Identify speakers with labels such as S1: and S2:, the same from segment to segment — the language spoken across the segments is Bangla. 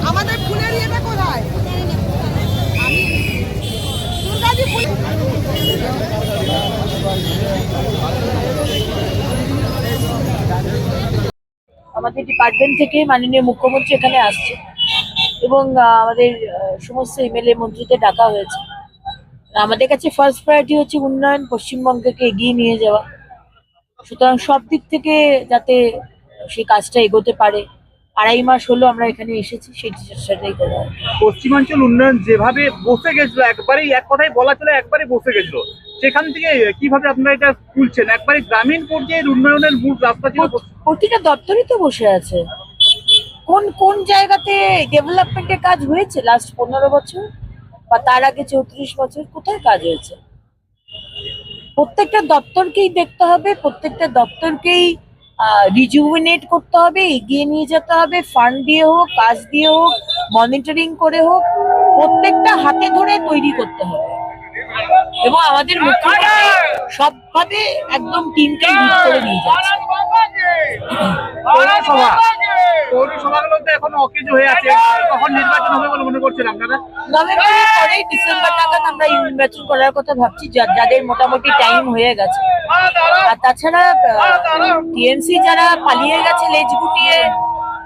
S1: আমাদের ফুলের ইয়েটা কোথায়?
S2: আমাদের ডিপার্টমেন্ট থেকে মাননীয় মুখ্যমন্ত্রী এখানে আসছে এবং আমাদের সমস্ত এমএলএ মন্ত্রীদের ডাকা হয়েছে। আমাদের কাছে ফার্স্ট প্রায়োরিটি হচ্ছে উন্নয়ন, পশ্চিমবঙ্গকে এগিয়ে নিয়ে যাওয়া। সুতরাং সব দিক থেকে যাতে সেই কাজটা এগোতে পারে, 2.5 মাস হলো আমরা এখানে এসেছি, সেটাই করা।
S3: পশ্চিমাঞ্চল উন্নয়ন যেভাবে বসে গেছিল, একবারেই এক কথাই বলা চলে একবারে বসে গেছিল, সেখান থেকে কিভাবে আপনারা এটা তুলছেন? একবারে গ্রামীণ পর্যায়ের উন্নয়নের মূল রাস্তা ছিল।
S2: প্রতিটা দপ্তরই তো বসে আছে। কোন কোন জায়গাতে ডেভেলপমেন্টের কাজ হয়েছে লাস্ট 15 বছর বা তার আগে 34 বছর? কোথায় কাজ হয়েছে? প্রত্যেকটা দপ্তরকেই দেখতে হবে, প্রত্যেকটা দপ্তরকেই রিজুভিনেট করতে হবে, এগিয়ে নিয়ে যেতে হবে, ফান্ড দিয়ে হোক, কাজ দিয়ে হোক, মনিটরিং করে হোক, প্রত্যেকটা হাতে ধরে তৈরি করতে হবে। এবং আমাদের মুখ্যমন্ত্রী সবভাবে একদম টিমকে লিড করে নিয়ে যাচ্ছে।
S3: পৌরসভাগুলোতে এখন অকেজো হয়ে আছে, কখন নির্বাচন হবে বলে মনে করছেন আপনারা?
S2: নভেম্বরের পরে ডিসেম্বর নাগাদ আমরা নির্বাচন করার কথা ভাবছি, যাদের মোটামুটি টাইম হয়ে গেছে। আর তাছাড়া টিএমসি যারা পালিয়ে গেছে লেজ গুটিয়ে,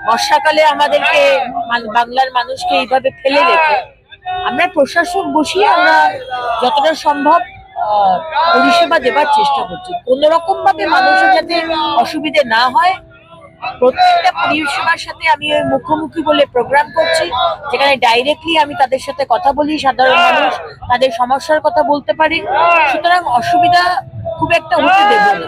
S2: বর্ষাকালে আমাদেরকে বাংলার মানুষকে এইভাবে ফেলে রেখে, আমরা প্রশাসক বসিয়ে আমরা যতটা সম্ভব পরিষেবা দেবার চেষ্টা করছি। কোনো রকম ভাবে মানুষের যাতে অসুবিধে না হয়, প্রত্যেকটা পরিষেবার সাথে আমি ওই মুখোমুখি বলে প্রোগ্রাম করছি, যেখানে ডাইরেক্টলি আমি তাদের সাথে কথা বলি, সাধারণ মানুষ তাদের সমস্যার কথা বলতে পারি। সুতরাং অসুবিধা খুব একটা হতে দেব না।